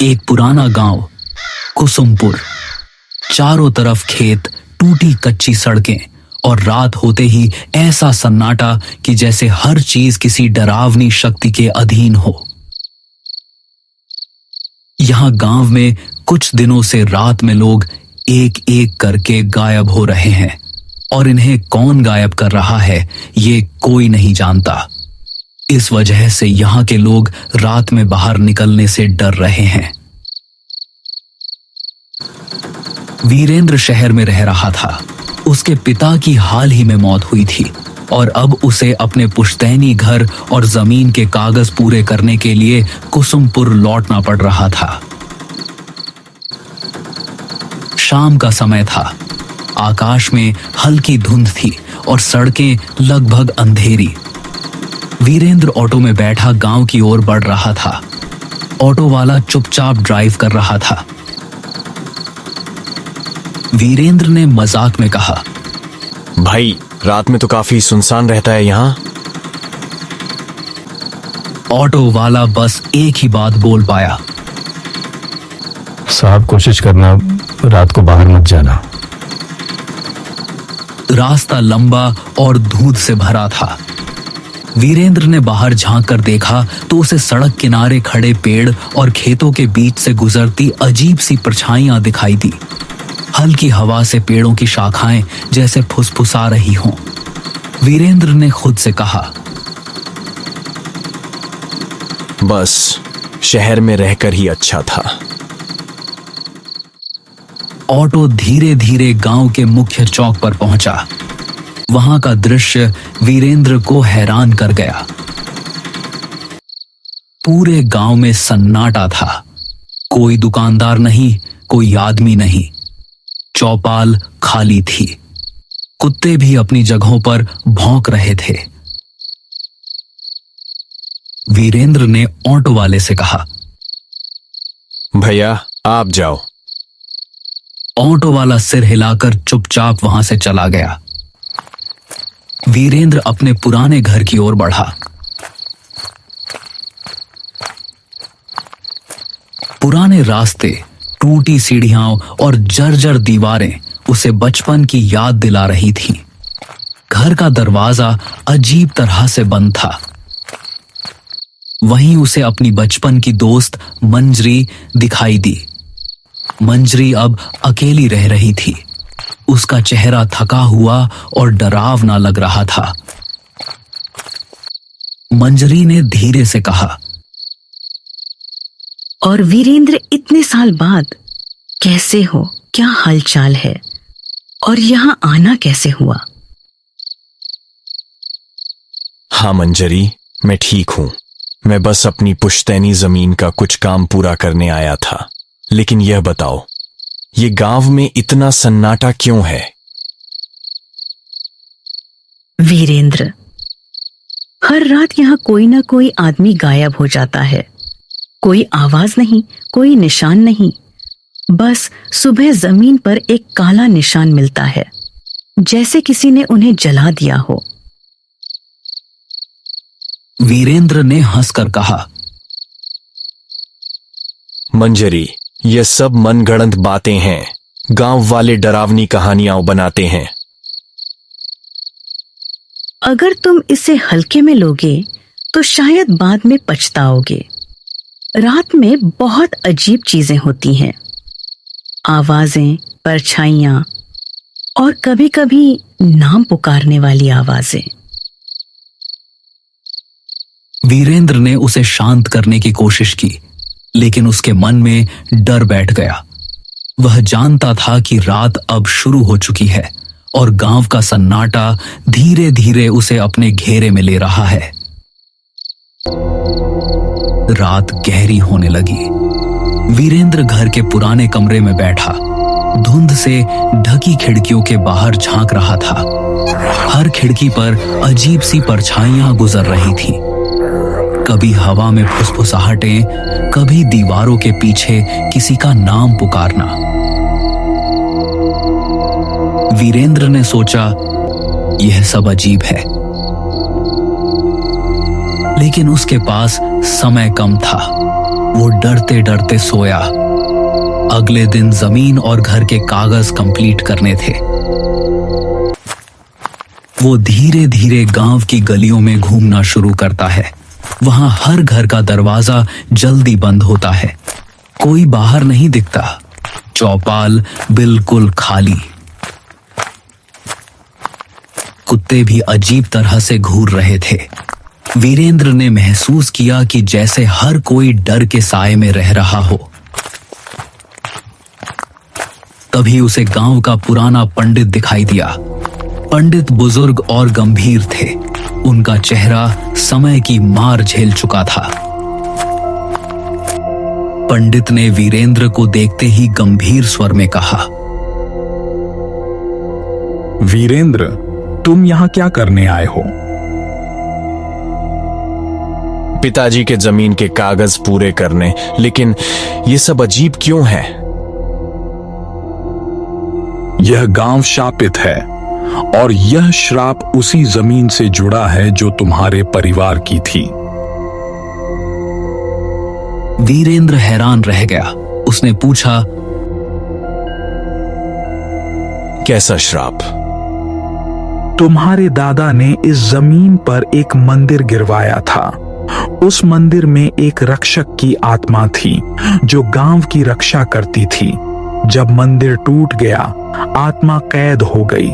एक पुराना गांव कुसुमपुर। चारों तरफ खेत, टूटी कच्ची सड़कें और रात होते ही ऐसा सन्नाटा कि जैसे हर चीज किसी डरावनी शक्ति के अधीन हो। यहां गांव में कुछ दिनों से रात में लोग एक एक करके गायब हो रहे हैं और इन्हें कौन गायब कर रहा है ये कोई नहीं जानता। इस वजह से यहां के लोग रात में बाहर निकलने से डर रहे हैं। वीरेंद्र शहर में रह रहा था। उसके पिता की हाल ही में मौत हुई थी और अब उसे अपने पुश्तैनी घर और जमीन के कागज पूरे करने के लिए कुसुमपुर लौटना पड़ रहा था। शाम का समय था। आकाश में हल्की धुंध थी और सड़कें लगभग अंधेरी। वीरेंद्र ऑटो में बैठा गांव की ओर बढ़ रहा था। ऑटो वाला चुपचाप ड्राइव कर रहा था। वीरेंद्र ने मजाक में कहा, भाई रात में तो काफी सुनसान रहता है यहाँ। ऑटो वाला बस एक ही बात बोल पाया, साहब कोशिश करना रात को बाहर मत जाना। रास्ता लंबा और धूंध से भरा था। वीरेंद्र ने बाहर झांक कर देखा तो उसे सड़क किनारे खड़े पेड़ और खेतों के बीच से गुजरती अजीब सी परछाइयां दिखाई दी। हल्की हवा से पेड़ों की शाखाएं जैसे फुसफुसा रही हों। वीरेंद्र ने खुद से कहा, बस शहर में रहकर ही अच्छा था। ऑटो धीरे धीरे गांव के मुख्य चौक पर पहुंचा। वहां का दृश्य वीरेंद्र को हैरान कर गया। पूरे गांव में सन्नाटा था। कोई दुकानदार नहीं, कोई आदमी नहीं। चौपाल खाली थी। कुत्ते भी अपनी जगहों पर भौंक रहे थे। वीरेंद्र ने ऑटो वाले से कहा, भैया आप जाओ। ऑटो वाला सिर हिलाकर चुपचाप वहां से चला गया। वीरेंद्र अपने पुराने घर की ओर बढ़ा। पुराने रास्ते, टूटी सीढ़ियां और जर्जर दीवारें उसे बचपन की याद दिला रही थीं। घर का दरवाजा अजीब तरह से बंद था। वहीं उसे अपनी बचपन की दोस्त मंजरी दिखाई दी। मंजरी अब अकेली रह रही थी। उसका चेहरा थका हुआ और डरावना लग रहा था। मंजरी ने धीरे से कहा, और वीरेंद्र इतने साल बाद कैसे हो, क्या हालचाल है और यहाँ आना कैसे हुआ? हाँ मंजरी, मैं ठीक हूं। मैं बस अपनी पुश्तैनी जमीन का कुछ काम पूरा करने आया था। लेकिन यह बताओ, ये गांव में इतना सन्नाटा क्यों है? वीरेंद्र, हर रात यहाँ कोई ना कोई आदमी गायब हो जाता है। कोई आवाज नहीं, कोई निशान नहीं। बस सुबह जमीन पर एक काला निशान मिलता है, जैसे किसी ने उन्हें जला दिया हो। वीरेंद्र ने हंसकर कहा, मंजरी, ये सब मनगढ़ंत बातें हैं। गांव वाले डरावनी कहानियां बनाते हैं। अगर तुम इसे हल्के में लोगे तो शायद बाद में पछताओगे। रात में बहुत अजीब चीजें होती हैं। आवाजें, परछाइयां और कभी-कभी नाम पुकारने वाली आवाजें। वीरेंद्र ने उसे शांत करने की कोशिश की, लेकिन उसके मन में डर बैठ गया। वह जानता था कि रात अब शुरू हो चुकी है और गांव का सन्नाटा धीरे धीरे उसे अपने घेरे में ले रहा है। रात गहरी होने लगी। वीरेंद्र घर के पुराने कमरे में बैठा, धुंध से ढकी खिड़कियों के बाहर झांक रहा था। हर खिड़की पर अजीब सी परछाइयां गुजर रही थीं। कभी हवा में फुसफुसाहटें, कभी दीवारों के पीछे किसी का नाम पुकारना। वीरेंद्र ने सोचा, यह सब अजीब है, लेकिन उसके पास समय कम था। वो डरते डरते सोया। अगले दिन जमीन और घर के कागज कंप्लीट करने थे। वो धीरे धीरे गांव की गलियों में घूमना शुरू करता है। वहां हर घर का दरवाजा जल्दी बंद होता है, कोई बाहर नहीं दिखता, चौपाल बिल्कुल खाली। कुत्ते भी अजीब तरह से घूर रहे थे। वीरेंद्र ने महसूस किया कि जैसे हर कोई डर के साए में रह रहा हो। तभी उसे गांव का पुराना पंडित दिखाई दिया। पंडित बुजुर्ग और गंभीर थे। उनका चेहरा समय की मार झेल चुका था। पंडित ने वीरेंद्र को देखते ही गंभीर स्वर में कहा, वीरेंद्र, तुम यहां क्या करने आए हो? पिताजी के जमीन के कागज पूरे करने, लेकिन ये सब अजीब क्यों है? यह गांव शापित है और यह श्राप उसी जमीन से जुड़ा है जो तुम्हारे परिवार की थी। वीरेंद्र हैरान रह गया। उसने पूछा, कैसा श्राप? तुम्हारे दादा ने इस जमीन पर एक मंदिर गिरवाया था। उस मंदिर में एक रक्षक की आत्मा थी जो गांव की रक्षा करती थी। जब मंदिर टूट गया, आत्मा कैद हो गई।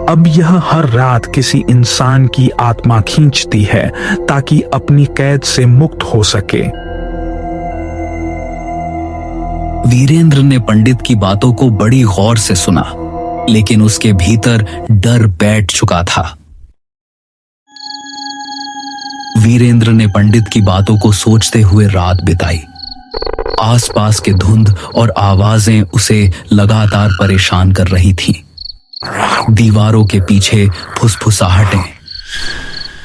अब यह हर रात किसी इंसान की आत्मा खींचती है ताकि अपनी कैद से मुक्त हो सके। वीरेंद्र ने पंडित की बातों को बड़ी गौर से सुना, लेकिन उसके भीतर डर बैठ चुका था। वीरेंद्र ने पंडित की बातों को सोचते हुए रात बिताई। आसपास के धुंध और आवाजें उसे लगातार परेशान कर रही थीं। दीवारों के पीछे फुसफुसाहटें,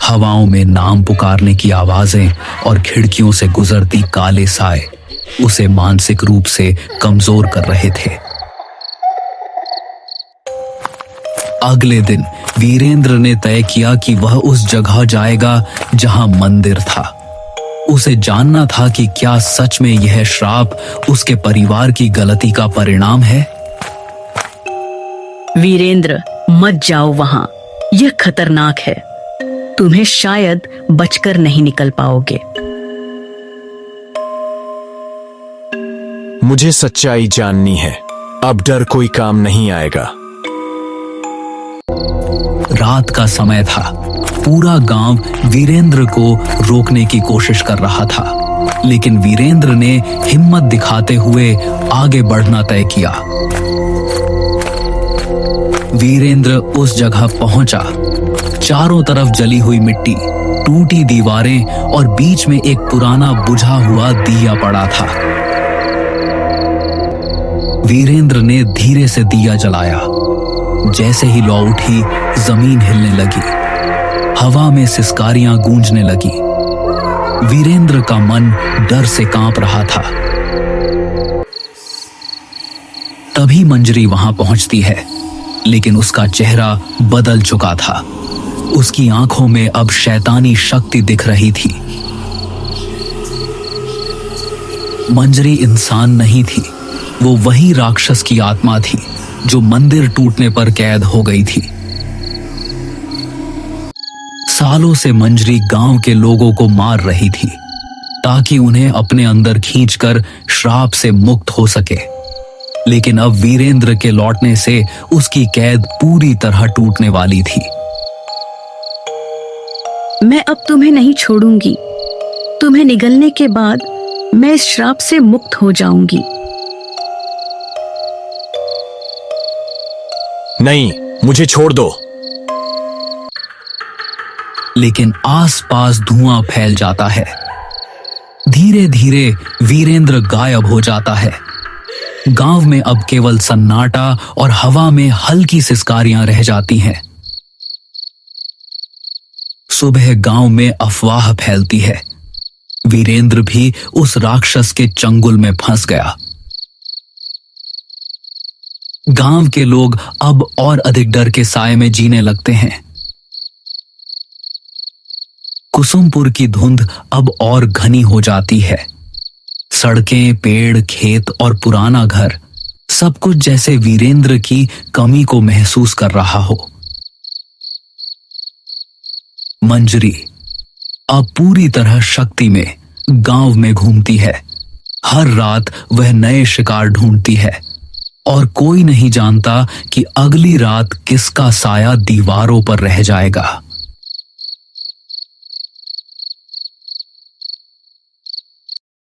हवाओं में नाम पुकारने की आवाजें और खिड़कियों से गुजरती काले साए उसे मानसिक रूप से कमजोर कर रहे थे। अगले दिन वीरेंद्र ने तय किया कि वह उस जगह जाएगा जहां मंदिर था। उसे जानना था कि क्या सच में यह श्राप उसके परिवार की गलती का परिणाम है। वीरेंद्र, मत जाओ वहां, यह खतरनाक है। तुम्हें शायद बचकर नहीं निकल पाओगे। मुझे सच्चाई जाननी है। अब डर कोई काम नहीं आएगा। रात का समय था। पूरा गांव वीरेंद्र को रोकने की कोशिश कर रहा था, लेकिन वीरेंद्र ने हिम्मत दिखाते हुए आगे बढ़ना तय किया। वीरेंद्र उस जगह पहुंचा। चारों तरफ जली हुई मिट्टी, टूटी दीवारें और बीच में एक पुराना बुझा हुआ दिया पड़ा था। वीरेंद्र ने धीरे से दिया जलाया। जैसे ही लौ उठी, जमीन हिलने लगी, हवा में सिसकारियां गूंजने लगी। वीरेंद्र का मन डर से कांप रहा था। तभी मंजरी वहां पहुंचती है, लेकिन उसका चेहरा बदल चुका था। उसकी आंखों में अब शैतानी शक्ति दिख रही थी। मंजरी इंसान नहीं थी, वो वही राक्षस की आत्मा थी जो मंदिर टूटने पर कैद हो गई थी। सालों से मंजरी गांव के लोगों को मार रही थी ताकि उन्हें अपने अंदर खींचकर श्राप से मुक्त हो सके, लेकिन अब वीरेंद्र के लौटने से उसकी कैद पूरी तरह टूटने वाली थी। मैं अब तुम्हें नहीं छोड़ूंगी। तुम्हें निगलने के बाद मैं इस श्राप से मुक्त हो जाऊंगी। नहीं, मुझे छोड़ दो। लेकिन आसपास धुआं फैल जाता है। धीरे धीरे वीरेंद्र गायब हो जाता है। गांव में अब केवल सन्नाटा और हवा में हल्की सिसकारियां रह जाती हैं। सुबह गांव में अफवाह फैलती है। वीरेंद्र भी उस राक्षस के चंगुल में फंस गया। गांव के लोग अब और अधिक डर के साए में जीने लगते हैं। कुसुमपुर की धुंध अब और घनी हो जाती है। सड़कें, पेड़, खेत और पुराना घर सब कुछ जैसे वीरेंद्र की कमी को महसूस कर रहा हो। मंजरी अब पूरी तरह शक्ति में गांव में घूमती है। हर रात वह नए शिकार ढूंढती है और कोई नहीं जानता कि अगली रात किसका साया दीवारों पर रह जाएगा।